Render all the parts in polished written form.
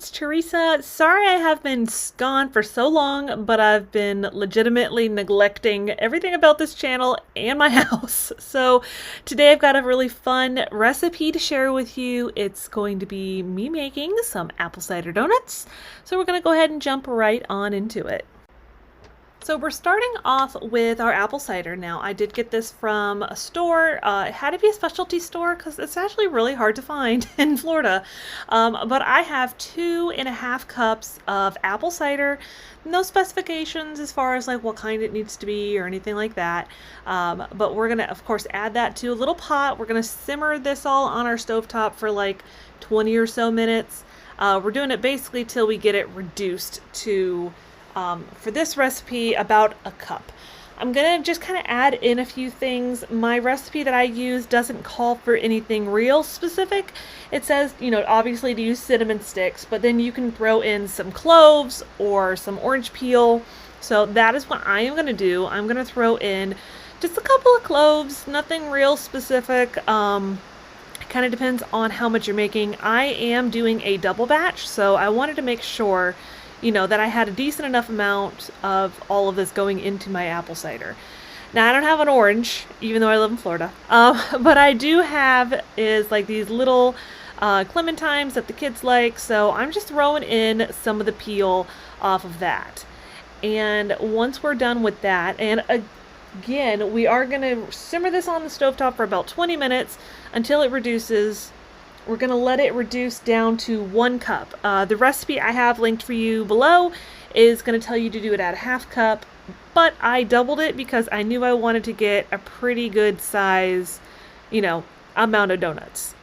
it's Teresa. Sorry I have been gone for so long, but I've been legitimately neglecting everything about this channel and my house. So today I've got a really fun recipe to share with you. It's going to be me making some apple cider donuts. So we're going to go ahead and jump right on into it. So we're starting off with our apple cider. Now, I did get this from a store. It had to be a specialty store because it's actually really hard to find in Florida. But I have 2.5 cups of apple cider. No specifications as far as like what kind it needs to be or anything like that. But we're gonna, of course, add that to a little pot. We're gonna simmer this all on our stovetop for like 20 or so minutes. We're doing it basically till we get it reduced to for this recipe, about a cup. I'm gonna just kind of add in a few things. My recipe that I use doesn't call for anything real specific. It says, you know, obviously to use cinnamon sticks, but then you can throw in some cloves or some orange peel. So that is what I am gonna do. I'm gonna throw in just a couple of cloves, nothing real specific. It kind of depends on how much you're making. I am doing a double batch, so I wanted to make sure, you know, that I had a decent enough amount of all of this going into my apple cider. Now, I don't have an orange, even though I live in Florida, but I do have is like these little clementines that the kids like, so I'm just throwing in some of the peel off of that. And once we're done with that, and again, we are going to simmer this on the stovetop for about 20 minutes until it reduces. We're going to let it reduce down to 1 cup. The recipe I have linked for you below is going to tell you to do it at a 1/2 cup, but I doubled it because I knew I wanted to get a pretty good size, you know, amount of donuts.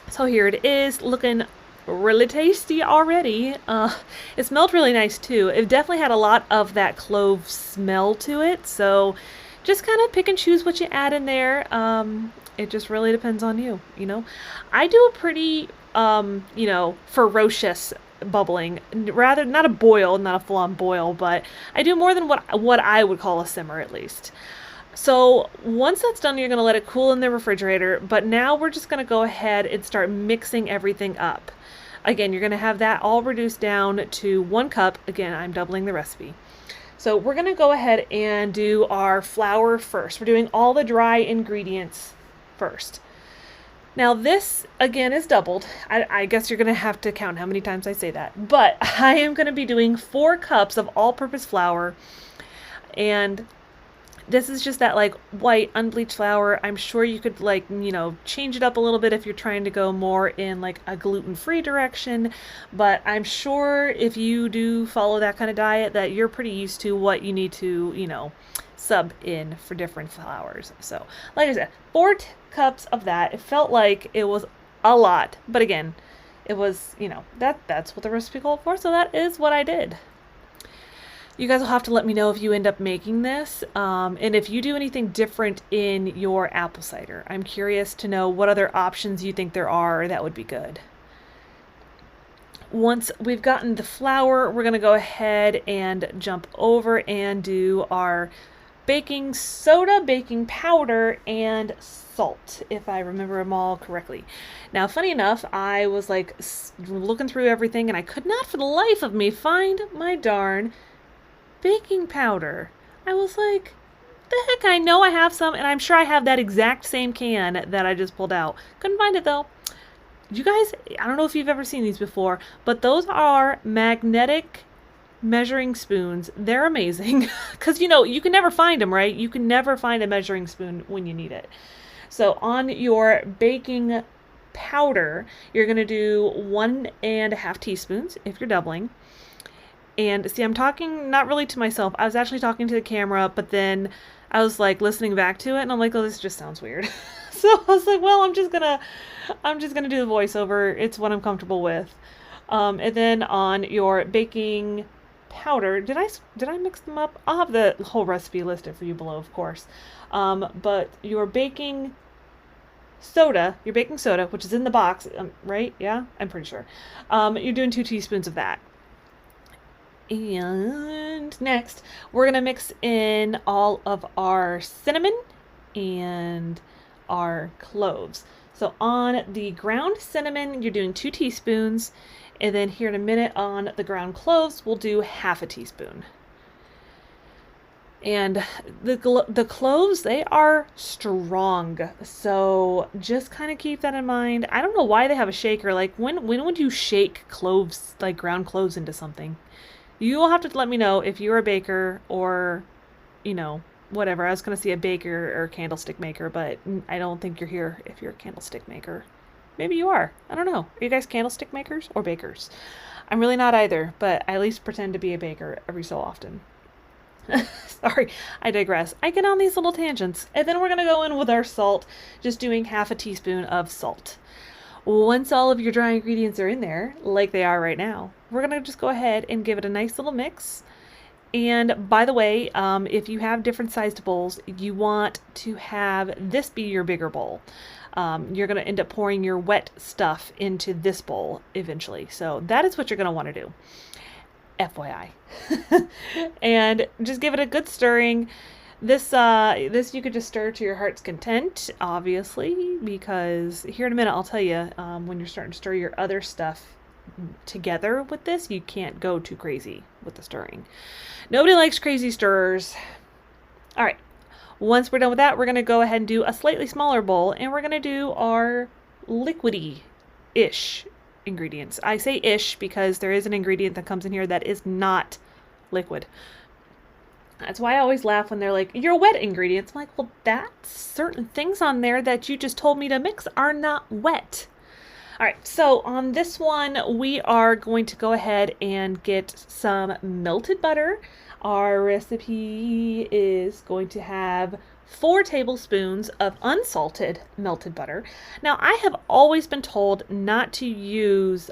So here it is, looking really tasty already. It smelled really nice too. It definitely had a lot of that clove smell to it, so just kind of pick and choose what you add in there. It just really depends on you, you know. I do a pretty, you know, ferocious bubbling, rather not a boil, not a full-on boil, but I do more than what I would call a simmer at least. So once that's done, you're going to let it cool in the refrigerator, but now we're just going to go ahead and start mixing everything up. Again, you're going to have that all reduced down to 1 cup. Again, I'm doubling the recipe. So we're going to go ahead and do our flour first. We're doing all the dry ingredients first. Now this again is doubled. I guess you're gonna have to count how many times I say that, but I am gonna be doing 4 cups of all-purpose flour, and this is just that like white unbleached flour. I'm sure you could, like, you know, change it up a little bit if you're trying to go more in like a gluten-free direction, but I'm sure if you do follow that kind of diet that you're pretty used to what you need to, you know, sub in for different flours. So like I said, 4 cups of that. It felt like it was a lot, but again, it was, you know, that's what the recipe called for, so that is what I did. You guys will have to let me know if you end up making this, and if you do anything different in your apple cider. I'm curious to know what other options you think there are that would be good. Once we've gotten the flour, we're going to go ahead and jump over and do our baking soda, baking powder, and salt, if I remember them all correctly. Now, funny enough, I was like looking through everything and I could not for the life of me find my darn baking powder. I was like, the heck, I know I have some, and I'm sure I have that exact same can that I just pulled out. Couldn't find it though. You guys, I don't know if you've ever seen these before, but those are magnetic measuring spoons. They're amazing because, you know, you can never find them, right? You can never find a measuring spoon when you need it. So on your baking powder, you're going to do 1.5 teaspoons if you're doubling. And see, I'm talking not really to myself. I was actually talking to the camera, but then I was like listening back to it and I'm like, oh, this just sounds weird. So I was like, well, I'm just gonna do the voiceover. It's what I'm comfortable with. And then on your baking powder, did I mix them up? I'll have the whole recipe listed for you below, of course. But your baking soda, which is in the box, right? Yeah, I'm pretty sure. You're doing 2 teaspoons of that. And next, we're gonna mix in all of our cinnamon and our cloves. So on the ground cinnamon, you're doing 2 teaspoons. And then here in a minute on the ground cloves, we'll do half a teaspoon. And the cloves, they are strong. So just kind of keep that in mind. I don't know why they have a shaker. Like when would you shake cloves, like ground cloves into something? You will have to let me know if you're a baker or, you know, whatever. I was going to say a baker or a candlestick maker, but I don't think you're here if you're a candlestick maker. Maybe you are. I don't know. Are you guys candlestick makers or bakers? I'm really not either, but I at least pretend to be a baker every so often. Sorry, I digress. I get on these little tangents. And then we're going to go in with our salt, just doing half a teaspoon of salt. Once all of your dry ingredients are in there, like they are right now, we're going to just go ahead and give it a nice little mix. And by the way, if you have different sized bowls, you want to have this be your bigger bowl. You're going to end up pouring your wet stuff into this bowl eventually. So that is what you're going to want to do. FYI. And just give it a good stirring. This you could just stir to your heart's content, obviously, because here in a minute I'll tell you, when you're starting to stir your other stuff together with this, you can't go too crazy with the stirring. Nobody likes crazy stirrers. All right. Once we're done with that, we're going to go ahead and do a slightly smaller bowl, and we're going to do our liquidy-ish ingredients. I say ish because there is an ingredient that comes in here that is not liquid. That's why I always laugh when they're like, your wet ingredients. I'm like, well, that's certain things on there that you just told me to mix are not wet. All right, so on this one, we are going to go ahead and get some melted butter. Our recipe is going to have 4 tablespoons of unsalted melted butter. Now, I have always been told not to use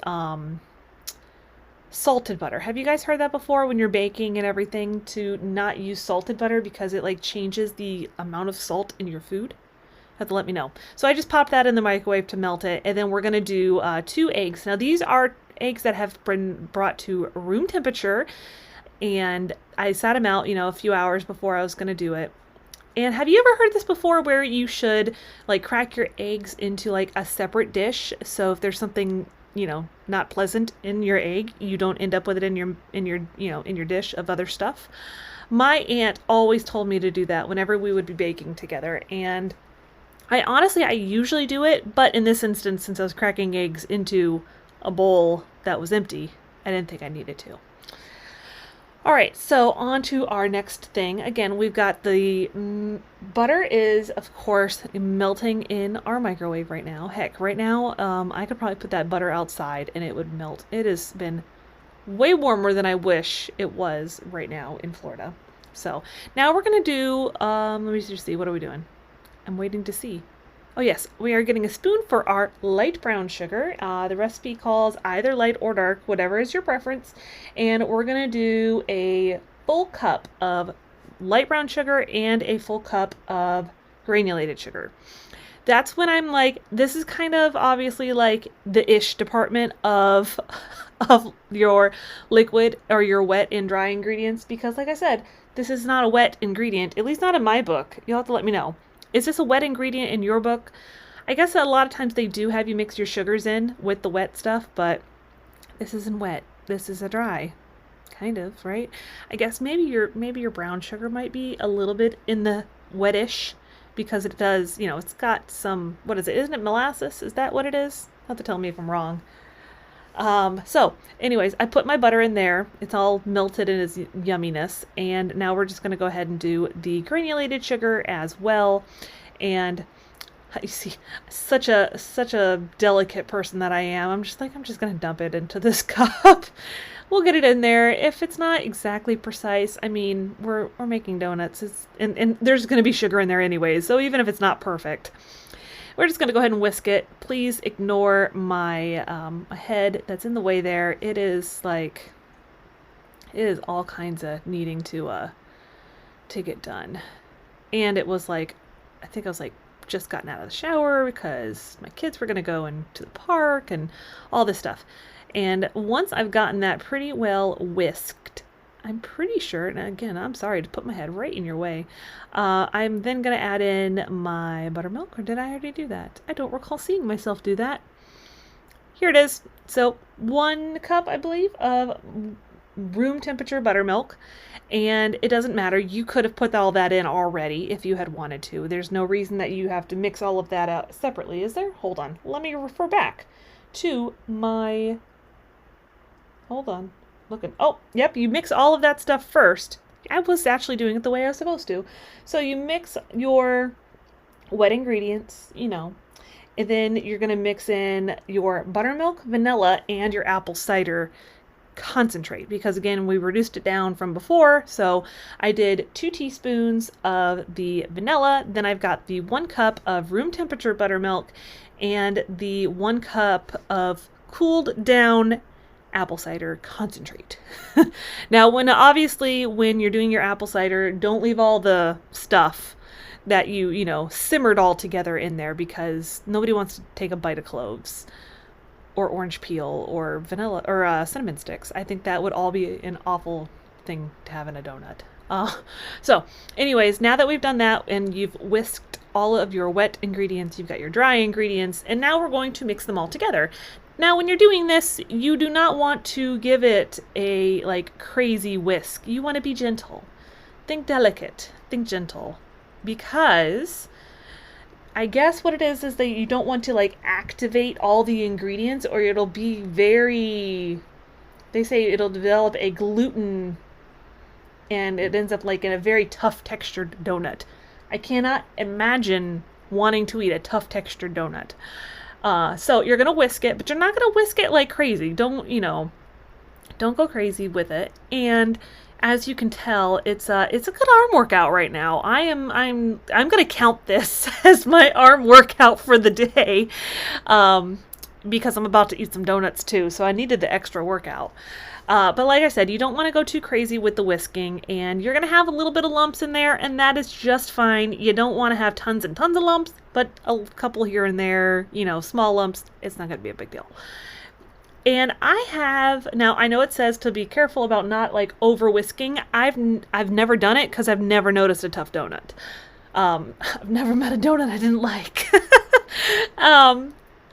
salted butter. Have you guys heard that before when you're baking and everything, to not use salted butter because it like changes the amount of salt in your food? Have to let me know. So I just popped that in the microwave to melt it, and then we're going to do 2 eggs. Now, these are eggs that have been brought to room temperature, and I sat them out, a few hours before I was going to do it. And have you ever heard this before where you should like crack your eggs into like a separate dish? So if there's something, not pleasant in your egg, you don't end up with it in your dish of other stuff. My aunt always told me to do that whenever we would be baking together. And I usually do it, but in this instance, since I was cracking eggs into a bowl that was empty, I didn't think I needed to. All right, so on to our next thing. Again, we've got the butter is, of course, melting in our microwave right now. Heck, right now, I could probably put that butter outside and it would melt. It has been way warmer than I wish it was right now in Florida. So now we're going to do, let me just see, what are we doing? I'm waiting to see. Oh yes, we are getting a spoon for our light brown sugar. The recipe calls either light or dark, whatever is your preference. And we're going to do a full cup of light brown sugar and a full cup of granulated sugar. That's when I'm like, this is kind of obviously like the ish department of your liquid or your wet and dry ingredients, because like I said, this is not a wet ingredient, at least not in my book. You'll have to let me know. Is this a wet ingredient in your book? I guess a lot of times they do have you mix your sugars in with the wet stuff, but this isn't wet. This is a dry. Kind of, right? I guess maybe your brown sugar might be a little bit in the wettish, because it does, it's got some, what is it? Isn't it molasses? Is that what it is? You'll have to tell me if I'm wrong. So anyways, I put my butter in there. It's all melted in its yumminess. And now we're just going to go ahead and do the granulated sugar as well. And you see, such a delicate person that I am. I'm just going to dump it into this cup. We'll get it in there. If it's not exactly precise, I mean, we're making donuts. And there's going to be sugar in there anyways. So even if it's not perfect, we're just going to go ahead and whisk it. Please ignore my head that's in the way there. It is all kinds of needing to get done. And it was like, I think I was like just gotten out of the shower because my kids were going to go into the park and all this stuff. And once I've gotten that pretty well whisked, I'm pretty sure, and again, I'm sorry to put my head right in your way. I'm then going to add in my buttermilk, or did I already do that? I don't recall seeing myself do that. Here it is. So 1 cup, I believe, of room temperature buttermilk. And it doesn't matter. You could have put all that in already if you had wanted to. There's no reason that you have to mix all of that out separately, is there? Hold on. Let me refer back to my... Hold on. Looking. Oh, yep. You mix all of that stuff first. I was actually doing it the way I was supposed to. So you mix your wet ingredients, and then you're going to mix in your buttermilk, vanilla, and your apple cider concentrate, because again, we reduced it down from before. So I did 2 teaspoons of the vanilla, then I've got the 1 cup of room temperature buttermilk and the 1 cup of cooled down apple cider concentrate. Now, when you're doing your apple cider, don't leave all the stuff that you simmered all together in there, because nobody wants to take a bite of cloves or orange peel or vanilla or cinnamon sticks. I think that would all be an awful thing to have in a donut. So anyways, now that we've done that and you've whisked all of your wet ingredients, you've got your dry ingredients, and now we're going to mix them all together. Now, when you're doing this, you do not want to give it a crazy whisk. You want to be gentle. Think delicate, think gentle, because I guess what it is that you don't want to activate all the ingredients, or it'll be they say it'll develop a gluten and it ends up in a very tough textured donut. I cannot imagine wanting to eat a tough textured donut. So you're going to whisk it, but you're not going to whisk it like crazy. Don't go crazy with it. And as you can tell, it's a good arm workout right now. I'm going to count this as my arm workout for the day, because I'm about to eat some donuts too, so I needed the extra workout. But like I said, you don't want to go too crazy with the whisking, and you're going to have a little bit of lumps in there, and that is just fine. You don't want to have tons and tons of lumps, but a couple here and there, small lumps, it's not going to be a big deal. And now I know it says to be careful about not over whisking. I've never done it because I've never noticed a tough donut. I've never met a donut I didn't like.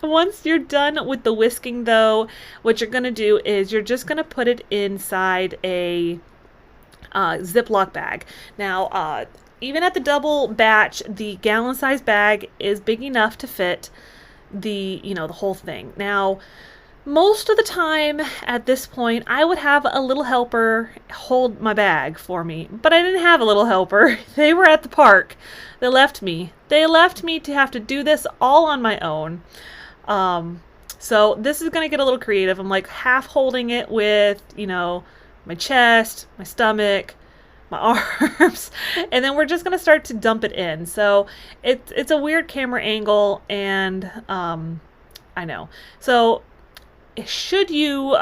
Once you're done with the whisking though, what you're going to do is you're just going to put it inside a Ziploc bag. Now, even at the double batch, the gallon size bag is big enough to fit the whole thing. Now, most of the time at this point, I would have a little helper hold my bag for me, but I didn't have a little helper. They were at the park. They left me to have to do this all on my own. So this is going to get a little creative. I'm half holding it with, my chest, my stomach, my arms, and then we're just going to start to dump it in. So it's a weird camera angle, and I know. So should you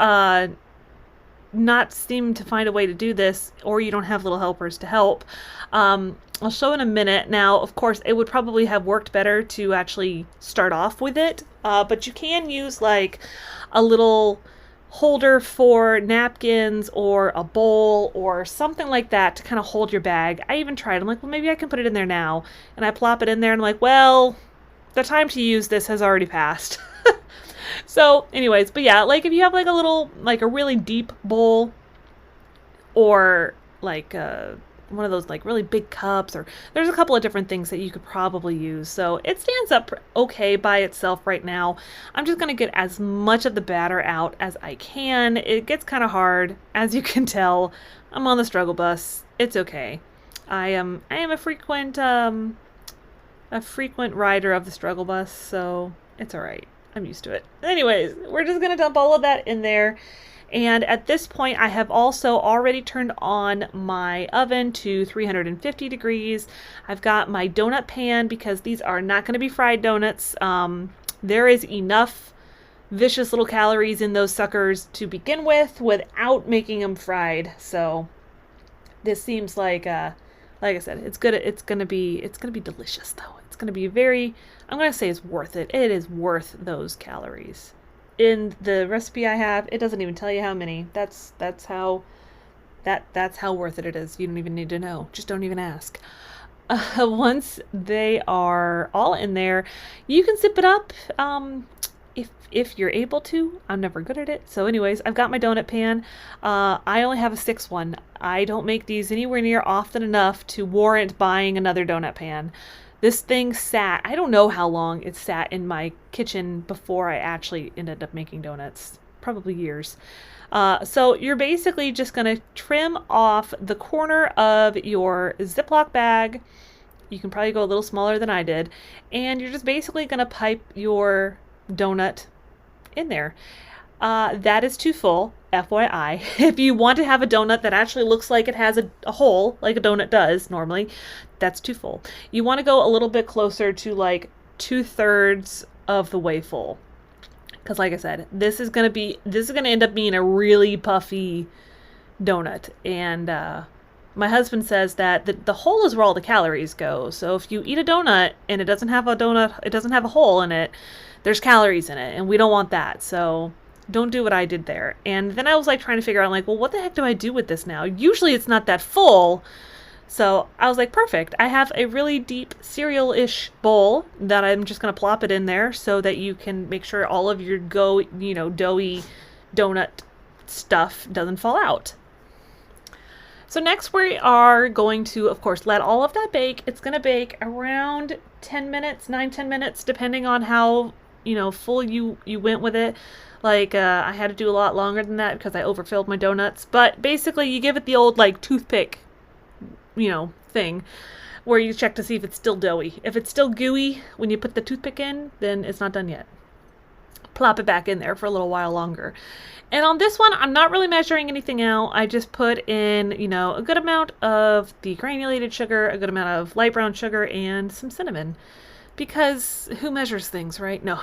not seem to find a way to do this, or you don't have little helpers to help, I'll show in a minute. Now, of course, it would probably have worked better to actually start off with it, but you can use a little holder for napkins or a bowl or something like that to kind of hold your bag. I even tried. I'm well, maybe I can put it in there now. And I plop it in there and I'm well, the time to use this has already passed. So anyways, but yeah, if you have a little, a really deep bowl, or one of those really big cups, or there's a couple of different things that you could probably use. So it stands up okay by itself right now. I'm just going to get as much of the batter out as I can. It gets kind of hard, as you can tell. I'm on the struggle bus. It's okay. I am a frequent rider of the struggle bus, so it's all right. I'm used to it. Anyways, we're just going to dump all of that in there. And at this point, I have also already turned on my oven to 350 degrees. I've got my donut pan, because these are not going to be fried donuts. There is enough vicious little calories in those suckers to begin with without making them fried. So this seems like I said, it's good. It's going to be delicious though. It's going to be I'm going to say it's worth it. It is worth those calories. In the recipe I have, it doesn't even tell you how many. That's how That's how worth it is. You don't even need to know. Just don't even ask. Once they are all in there, you can zip it up if you're able to. I'm never good at it. So anyways, I've got my donut pan. I only have a 6 one. I don't make these anywhere near often enough to warrant buying another donut pan. This thing sat, I don't know how long it sat in my kitchen before I actually ended up making donuts. Probably years. So you're basically just going to trim off the corner of your Ziploc bag. You can probably go a little smaller than I did. And you're just basically going to pipe your donut in there. That is too full, FYI. If you want to have a donut that actually looks like it has a hole, like a donut does normally, that's too full. You want to go a little bit closer to like 2/3 of the way full. Because like I said, this is gonna end up being a really puffy donut. And my husband says that the hole is where all the calories go. So if you eat a donut and it doesn't have a hole in it, there's calories in it, and we don't want that. So don't do what I did there. And then I was like trying to figure out, like, well, what the heck do I do with this now? Usually it's not that full. So I was like, perfect. I have a really deep cereal-ish bowl that I'm just going to plop it in there so that you can make sure all of your doughy donut stuff doesn't fall out. So next we are going to, of course, let all of that bake. It's going to bake around 10 minutes, 9-10 minutes, depending on how, full you went with it. Like, I had to do a lot longer than that because I overfilled my donuts. But basically, you give it the old, like, toothpick, thing where you check to see if it's still doughy. If it's still gooey when you put the toothpick in, then it's not done yet. Plop it back in there for a little while longer. And on this one, I'm not really measuring anything out. I just put in, a good amount of the granulated sugar, a good amount of light brown sugar, and some cinnamon. Because who measures things, right? No.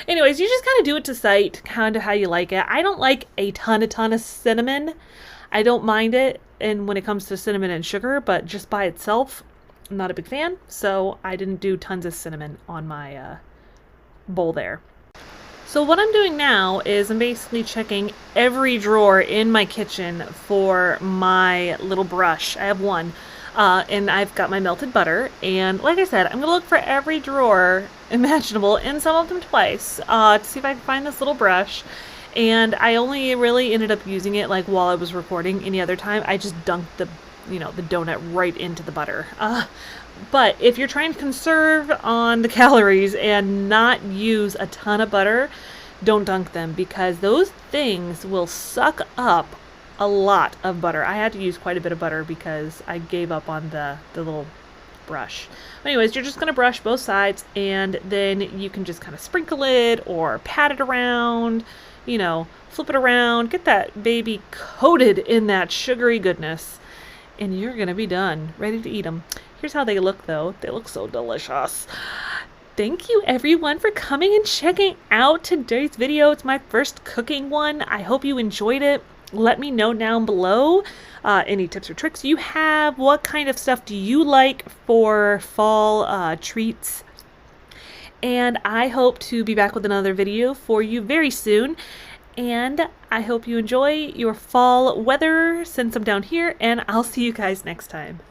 Anyways, you just kind of do it to sight, kind of how you like it. I don't like a ton of cinnamon. I don't mind it, and when it comes to cinnamon and sugar, but just by itself, I'm not a big fan. So I didn't do tons of cinnamon on my bowl there. So what I'm doing now is I'm basically checking every drawer in my kitchen for my little brush. I have one. And I've got my melted butter, and like I said, I'm going to look for every drawer imaginable, and some of them twice, to see if I can find this little brush. And I only really ended up using it like while I was recording. Any other time, I just dunked the donut right into the butter. But if you're trying to conserve on the calories and not use a ton of butter, don't dunk them, because those things will suck up a lot of butter. I had to use quite a bit of butter because I gave up on the little brush. Anyways, you're just going to brush both sides, and then you can just kind of sprinkle it or pat it around, flip it around, get that baby coated in that sugary goodness, and you're going to be done, ready to eat them. Here's how they look, though. They look so delicious. Thank you, everyone, for coming and checking out today's video. It's my first cooking one. I hope you enjoyed it. Let me know down below any tips or tricks you have. What kind of stuff do you like for fall treats? And I hope to be back with another video for you very soon. And I hope you enjoy your fall weather since I'm down here, and I'll see you guys next time.